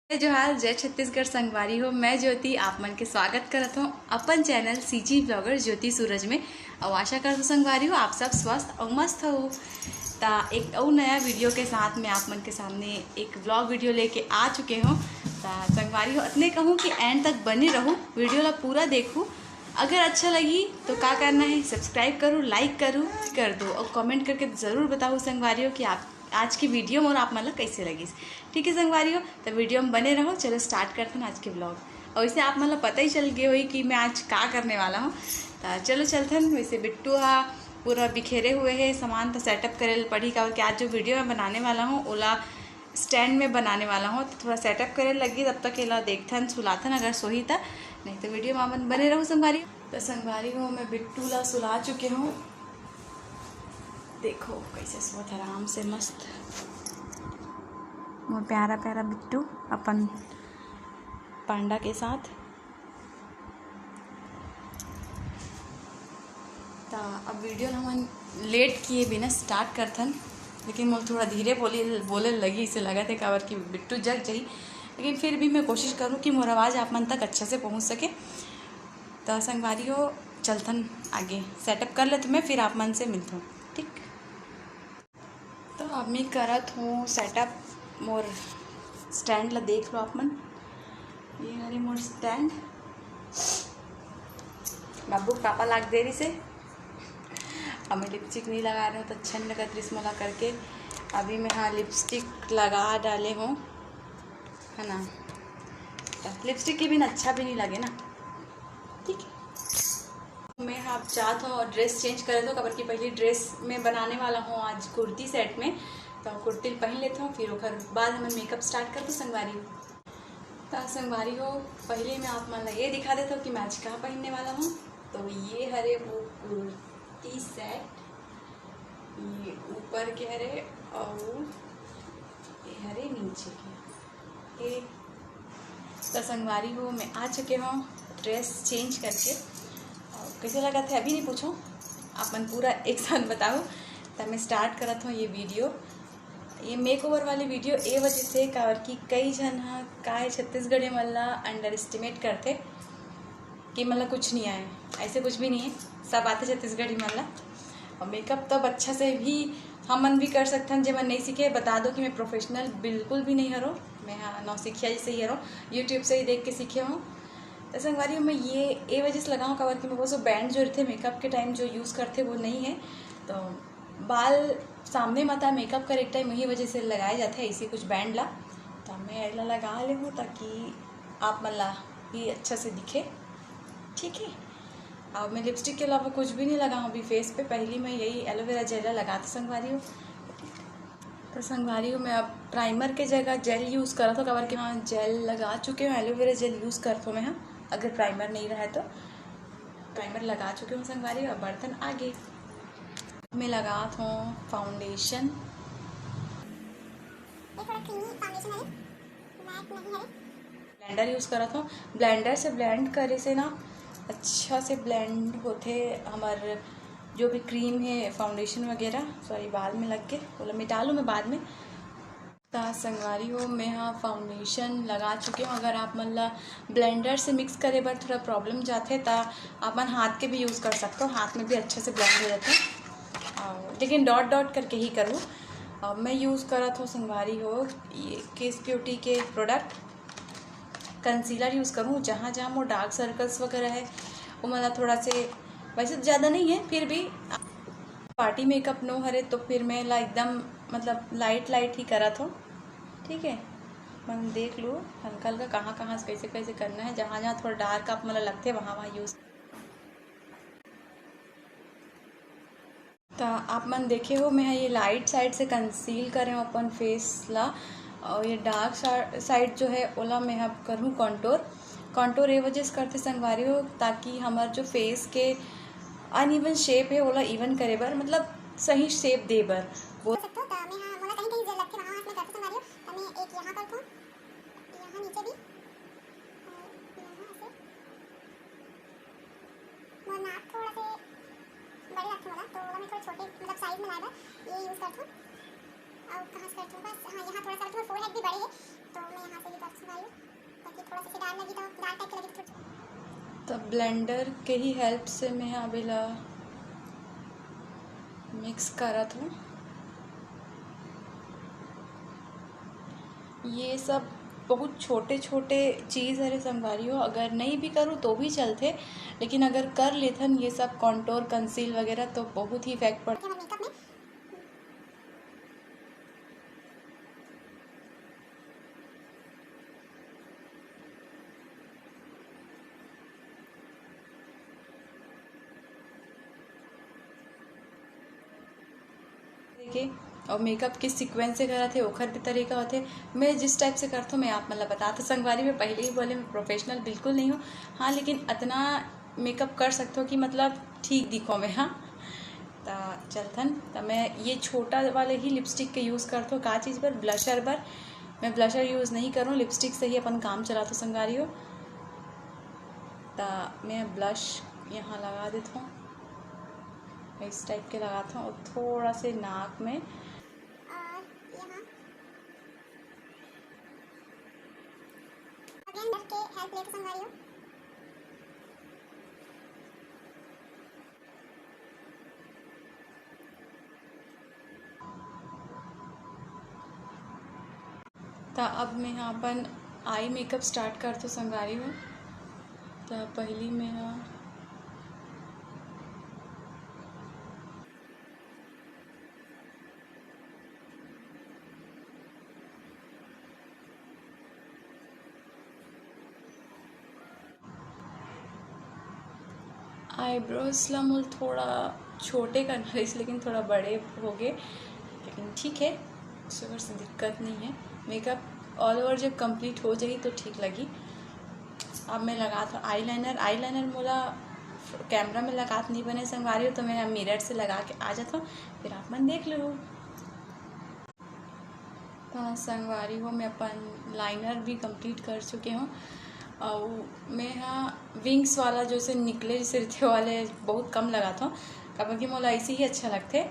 जोहार जय छत्तीसगढ़ संगवारी हो। मैं ज्योति आप मन के स्वागत करत हूँ अपन चैनल सीजी ब्लॉगर ज्योति सूरज में। और आशा करत संगवारी हो आप सब स्वस्थ और मस्त हो। ता एक और नया वीडियो के साथ में आप मन के सामने एक ब्लॉग वीडियो लेके आ चुके हूँ। ता संगवारी हो इतने कहूँ कि एंड तक बने रहूँ, वीडियो ला पूरा देखूँ। अगर अच्छा लगी तो क्या करना है, सब्सक्राइब करूँ, लाइक करूँ कर दो और कमेंट करके ज़रूर बताओ संगवारी हो कि आप आज की वीडियो में और आप मतलब कैसे लगी। ठीक है संगवारी हो, तो वीडियो में बने रहो। चलो स्टार्ट करते हैं आज के ब्लॉग। और वैसे आप मतलब पता ही चल गया हुई कि मैं आज क्या करने वाला हूँ। तो चलो चलते हैं। वैसे बिट्टू हा पूरा बिखेरे हुए है सामान, तो सेटअप करे पड़ी का। और कि आज जो वीडियो मैं बनाने वाला हूँ ओला स्टैंड में बनाने वाला हूँ, तो थोड़ा सेटअप करे लगी। तब तक एला देखथन सुलाथन अगर सोही था, नहीं तो वीडियो में बने रहो संगवारी। तो संगवारी हो मैं बिट्टू ला सुला चुके हूँ। देखो कैसे सोत आराम से मस्त वो प्यारा प्यारा बिट्टू अपन पांडा के साथ। तो अब वीडियो हम लेट किए बिना स्टार्ट करथन, लेकिन मैं थोड़ा धीरे बोले लगी। इसे लगा थे काबर कि बिट्टू जग जाई, लेकिन फिर भी मैं कोशिश करूँ कि मोर आवाज़ आप मन तक अच्छे से पहुँच सके। तो संगवारी हो चलथन आगे, सेटअप कर लेते मैं, फिर आप मन से मिलता हूँ। ठीक, तो अब मैं करत हूँ सेटअप। मोर स्टैंड ला देख लो आप मन, ये हरे मोर स्टैंड। बाबू पापा लाग दे रही से। अब मैं लिपस्टिक नहीं लगा रही हूँ तो अच्छा नहीं लगा त्रिस्मला करके। अभी मैं हाँ लिपस्टिक लगा डाले हूँ, है ना। तो लिपस्टिक के बिना अच्छा भी नहीं लगे ना। ठीक है, मैं आप चाहता हूँ और ड्रेस चेंज कर दो। कबर की पहली ड्रेस मैं बनाने वाला हूँ आज कुर्ती सेट में। तो कुर्ती पहन लेता हूँ, फिर उसके बाद हमें मेकअप स्टार्ट कर दो संगवारी। तो संगवारी हो पहले मैं आप मन ये दिखा देता हूँ कि मैं आज कहाँ पहनने वाला हूँ। तो ये हरे वो कुर्ती सेट, ये ऊपर के हरे और ये हरे नीचे के। तो संगवारी हो मैं आ चुके हूँ ड्रेस चेंज करके। और कैसे लगा था अभी नहीं पूछो, आप मन पूरा एक साथ बताओ। तो मैं स्टार्ट करत हूँ ये वीडियो, ये मेक ओवर वाली वीडियो ए वजह से काबर कि कई जन हाँ का है छत्तीसगढ़ी मल्ला अंडर एस्टिमेट करते कि मतलब कुछ नहीं आए। ऐसे कुछ भी नहीं है, सब आते छत्तीसगढ़ी मल्ला। और मेकअप तब अच्छा से भी हम मन भी कर सकते हैं। जब मन नहीं सीखे बता दो कि मैं प्रोफेशनल बिल्कुल भी नहीं हरो। मैं हाँ नौसिखिया जैसे ही हरो, यूट्यूब से ही देख के सीखे हूँ। तो संगवारी मैं ये ए वजह से लगाऊँ काबर कि मैं वो सब बैंड जो थे मेकअप के टाइम जो यूज़ करते वो नहीं है। तो बाल सामने माता मेकअप कर एक टाइम वही वजह से लगाए जाते हैं इसी कुछ बैंड ला। तो मैं ऐला लगा ले हूँ ताकि आप मल्ला भी अच्छा से दिखे। ठीक है, अब मैं लिपस्टिक के अलावा कुछ भी नहीं लगाऊँ अभी फेस पे। पहली मैं यही एलोवेरा जेल लगाती संगवारी हूँ। तो संगवारी हूँ मैं अब प्राइमर के जगह जेल यूज़ करा था कवर के। हाँ जेल लगा चुके हूँ, एलोवेरा जेल यूज़ कर तो मैं हाँ अगर प्राइमर नहीं रहा है तो प्राइमर लगा चुके हूँ संगवारी। और बर्तन आगे मैं लगात हूँ फाउंडेशन। ब्लेंडर यूज़ करा था, ब्लेंडर से ब्लेंड करे से ना अच्छा से ब्लेंड होते हमारे जो भी क्रीम है फाउंडेशन वगैरह। सॉरी बाल में लग के बोला मिटा लूँ मैं बाद में। तो संगवारी हो मैं हाँ फाउंडेशन लगा चुके हूँ। अगर आप मतलब ब्लेंडर से मिक्स करे बार थोड़ा प्रॉब्लम जाते तो आप मन हाथ के भी यूज़ कर सकते हो, हाथ में भी अच्छे से ब्लेंड हो जाता है। लेकिन डॉट डॉट करके ही करूँ। मैं यूज़ करा था संगवारी हो ये केस ब्यूटी के प्रोडक्ट कंसीलर यूज़ करूँ। जहाँ जहाँ वो डार्क सर्कल्स वगैरह है वो मतलब थोड़ा से, वैसे तो ज़्यादा नहीं है फिर भी पार्टी मेकअप नो हरे तो फिर मैं ला एकदम मतलब लाइट लाइट ही करा था। ठीक है, मैं देख लूँ हल्का हल्का कहाँ कहाँ से कैसे कैसे करना है। जहाँ जहाँ थोड़ा डार्क आप मतलब लगते वहाँ वहाँ यूज़। तो आप मन देखे हो मैं ये लाइट साइड से कंसील करें अपन फेस ला। और ये डार्क साइड जो है ओला मैं अब करूँ कंटूर। कंटूर ये वजह से करते संगवारी हो ताकि हमारे जो फेस के अनइवन शेप है ओला इवन करे बर, मतलब सही शेप दे बर वो। बड़े रखे वाला तो मैं थोड़ा छोटे मतलब साइज में लाया ये यूज़ करता हूँ। और कहाँ से करती हूँ बस हाँ यहाँ थोड़ा सा फोरहेड भी बड़े है तो मैं यहाँ से भी करती हूँ। तो ब्लेंडर के ही हेल्प से मैं अभी मिक्स करत हूँ। ये सब बहुत छोटे छोटे चीज़ है संगवारी हो, अगर नहीं भी करूँ तो भी चलते, लेकिन अगर कर लेथन ये सब कॉन्टोर कंसील वगैरह तो बहुत ही इफेक्ट पड़ता है मेकअप में। देखिए, और मेकअप किस सीक्वेंस से करा थे ओखर भी तरीका होते। मैं जिस टाइप से करता हूँ मैं आप मतलब बताते संगवारी में पहले ही बोले मैं प्रोफेशनल बिल्कुल नहीं हूँ, हाँ लेकिन इतना मेकअप कर सकते हो कि मतलब ठीक दिखो मैं। हाँ तो चलथन तो मैं ये छोटा वाले ही लिपस्टिक के यूज़ करता हूँ। का चीज़ पर ब्लशर पर मैं ब्लशर यूज़ नहीं करूँ, लिपस्टिक से ही अपन काम चलाता संगवारी हो। तो मैं ब्लश यहाँ लगा देता हूँ, इस टाइप के लगाता हूँ और थोड़ा से नाक में और यहाँ अगेन ब्रश के हेल्प लेकर संगवारी हो। तो अब मैं यहाँ अपन आई मेकअप स्टार्ट कर तो संगवारी हूँ। तो पहली मैं आईब्रोज ला मुझे थोड़ा छोटे करना है लेकिन थोड़ा बड़े हो गए, लेकिन ठीक है उससे से दिक्कत नहीं है। मेकअप ऑल ओवर जब कंप्लीट हो जाएगी तो ठीक लगी। अब मैं लगा था आईलाइनर मोला कैमरा में लगा नहीं बने संगवारी हो, तो मैं मिरर से लगा के आ जाता हूँ, फिर आप मन देख लो। तो संगवारी हो मैं अपन लाइनर भी कंप्लीट कर चुके हूँ और मैं हाँ विंग्स वाला जो से निकले जैसे रहते वाले बहुत कम लगा था, कब कि मोला ऐसे ही अच्छा लगते।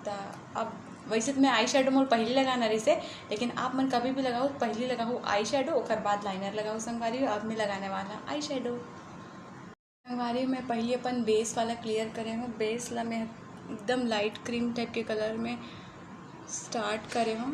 तो अब वैसे तो मैं आई शेडो मोल पहले लगाना रही से, लेकिन आप मन कभी भी लगाओ पहले लगाओ आई शेडो और बाद लाइनर लगाओ संगवारी हो। अब मैं लगाने वाला आई शेडो संगवारी में पहले अपन बेस वाला क्लियर करे हूँ। बेस ला मैं एकदम लाइट क्रीम टाइप के कलर में स्टार्ट करे हूँ।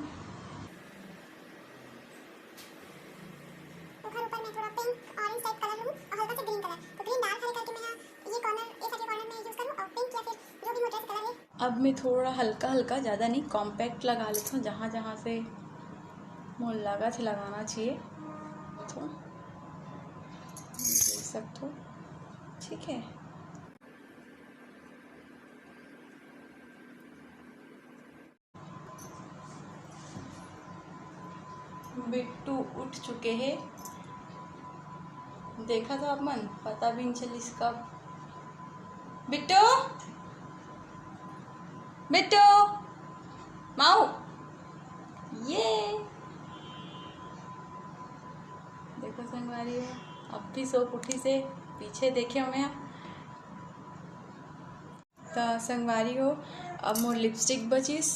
ऊपर ऊपर मैं थोड़ा पिंक ऑरेंज टाइप कलर लूँ और हल्का सा ग्रीन कलर, तो ग्रीन डार्क हल्का करके मैं ये कॉर्नर इस वाले कॉर्नर में यूज़ करूँ और पिंक या फिर जो भी मोटा कलर है। अब मैं थोड़ा हल्का हल्का ज़्यादा नहीं कॉम्पैक्ट लगा लेता हूँ, जहाँ जहाँ से मुझे लगा से लगाना चाहिए तो ये सब तो ठीक है। बिट्टू उठ चुके हैं, देखा तो आप मन पता भी नहीं चली इसका। बिट्टू बिट्टू माऊ ये देखो संगवारी हो अब भी सो उठी से पीछे देखे हमें। तो संगवारी हो अब मोर लिपस्टिक बचीस।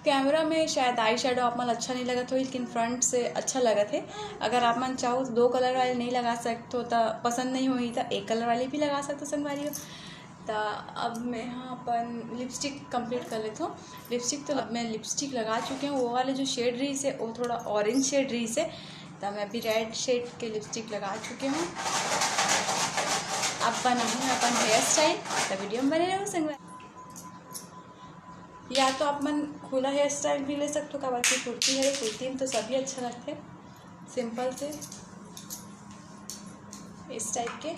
कैमरा में शायद आई शेडो आप मन अच्छा नहीं लगा तो, लेकिन फ्रंट से अच्छा लगा थे। अगर आप मन चाहो तो दो कलर वाले नहीं लगा सकते हो तो पसंद नहीं हुई तो एक कलर वाली भी लगा सकते हो संगवारी हो। तो अब मैं यहाँ अपन लिपस्टिक कंप्लीट कर लेता हूँ। लिपस्टिक तो अब मैं लिपस्टिक लगा चुके हूँ, वो वाले जो शेड रही से वो थोड़ा ऑरेंज शेड रही से, तो मैं अभी रेड शेड के लिपस्टिक लगा चुके हूँ। अब बनाऊँ अपन हेयर स्टाइल, तो वीडियो में बने रहो संगवारी। या तो आप मन खुला हेयर स्टाइल भी ले सकते हो, का बाकी कुर्ती है, कुर्ती में तो सभी अच्छा लगते हैं सिंपल से इस टाइप के।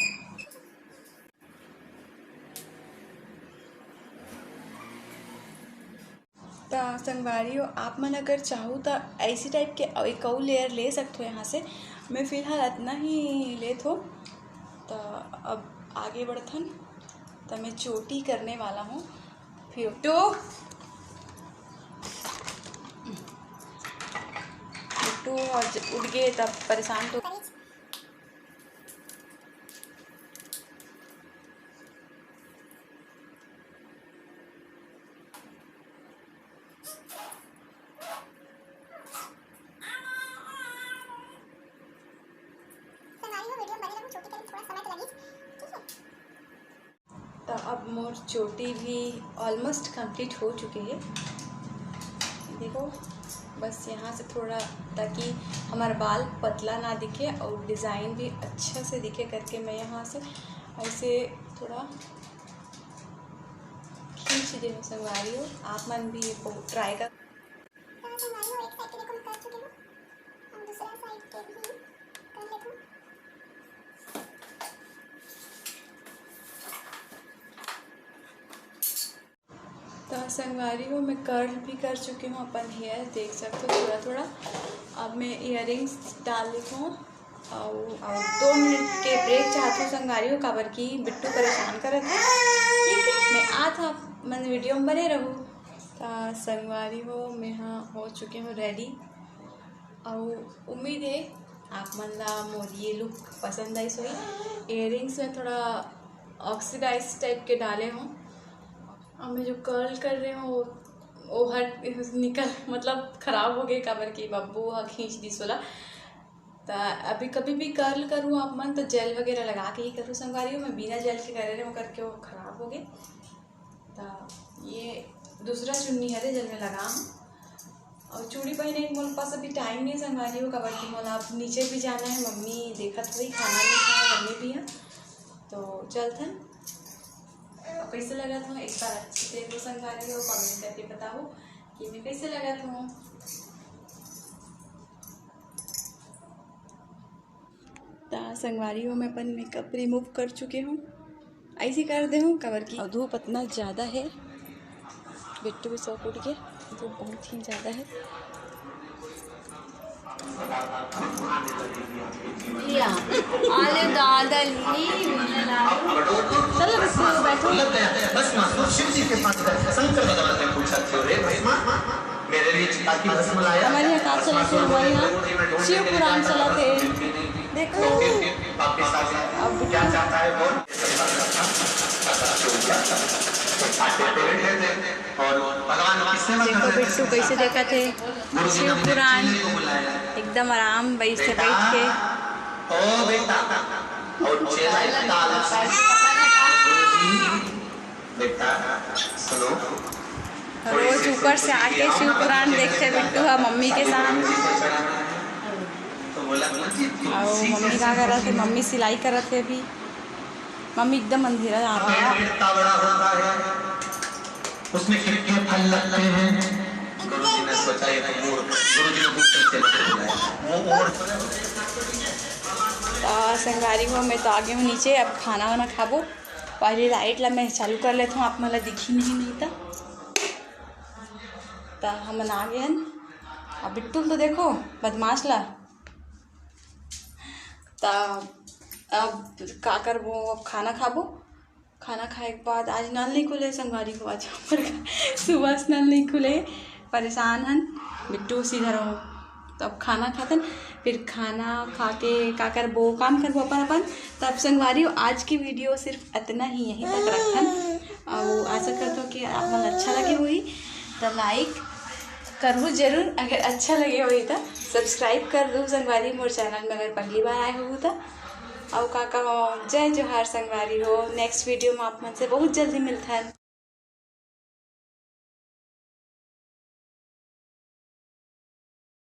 तो संगवारी हो आप मन अगर चाहो तो ऐसी टाइप के एक और लेयर ले सकते हो यहाँ से। मैं फ़िलहाल इतना ही लेत हो। तो अब आगे बढ़थन तो मैं चोटी करने वाला हूँ। फिर टू और उठ गए तब परेशान तो अब मोर चोटी भी ऑलमोस्ट कंप्लीट हो चुकी है। देखो बस यहाँ से थोड़ा, ताकि हमारा बाल पतला ना दिखे और डिज़ाइन भी अच्छा से दिखे करके मैं यहाँ से ऐसे थोड़ा खींच दे संगवारी हो। आप मन भी ट्राई कर। तो संगवारी हो मैं कर्ल भी कर चुकी हूँ अपन हेयर, देख सकते हो थोड़ा थोड़ा। अब मैं इयररिंग्स डाल ली हूँ और 2 मिनट के ब्रेक चाहती हूँ संगवारी हो, काबर की बिट्टू परेशान कर रहे थे। ठीक है, मैं था मैं वीडियो में बने रहूँ। तो संगवारी हो मैं हाँ हो चुकी हूँ रेडी, और उम्मीद है आप मन ला मोर ये लुक पसंद आई सोई। इयररिंग्स में थोड़ा ऑक्सीडाइज टाइप के डाले हूँ, और मैं जो कर्ल कर रही हूँ वो हट निकल मतलब ख़राब हो गई, काबर की बब्बू खींच दी सोला। तो अभी कभी भी कर्ल करूँ आप मन तो जेल वगैरह लगा के ही करूँ संगवारी हो। मैं बिना जेल के कर रही हूँ करके वो ख़राब हो गए। तो ये दूसरा चुन्नी है जल में लगा हूँ, और चूड़ी पहने के मोल पास अभी टाइम नहीं संगवारी हो, काबर की मोला अब नीचे भी जाना है। मम्मी देखत हुई खाना नहीं खाया, मम्मी भी है तो चलते। कैसे लगा था एक बार अच्छे से देखो संगवारी हो, कमेंट करके बताओ कि मैं कैसे लगा था। तो संगवारी हो मैं अपन मेकअप रिमूव कर चुके हूँ, ऐसे कर दे हूँ काबर की धूप इतना ज़्यादा है। बिट्टू भी सो उठ के धूप बहुत ही ज़्यादा है। आले दादा चलो बैठो। हमारे यहाँ कहाँ चला थे, हमारे यहाँ शिव पुराण चला थे। देखो अब देखो बिट्टू कैसे देखा थे शिव पुराण, एकदम आराम बैठ के। रोज ऊपर से आके शिव पुराण देखते बिट्टू है मम्मी के साथ। और मम्मी क्या कर रहे थे, मम्मी सिलाई कर रहे थे। अभी मम्मी एकदम अंधेरा आ रहा है, उसमें खिड़कियां फल लगते हैं। गुरुजी ने सोचा ये गुरुजी संगवारी हो मैं तो आगे हूँ नीचे। अब खाना वाना खाबो, पहले लाइट ला मैं चालू कर लेता हूँ, आप मला दिखी नहीं तो हम आ गए। अब बिट्टू तो देखो बदमाश ला। तो अब का करबो, अब खाना खाबो। खाना खाए के बाद आज नल नहीं खुले संगवारी को, आज सुबह से नल नहीं खुले, परेशान हन बिट्टू सीधा रहो। तो अब खाना खातन, फिर खाना खा के का करबो, काम करबो अपन। तब संगवारी आज की वीडियो सिर्फ इतना ही यहीं तक रखन। और आशा करता हूँ कि आप मन अच्छा लगे हुई तो लाइक करूँ जरूर, अगर अच्छा लगे हुई तो सब्सक्राइब कर दूँ संगवारी मोर चैनल में अगर पहली बार आए हो तो। और काका जय जोहार संगवारी हो। नेक्स्ट वीडियो में आप मन से बहुत जल्दी मिलता है।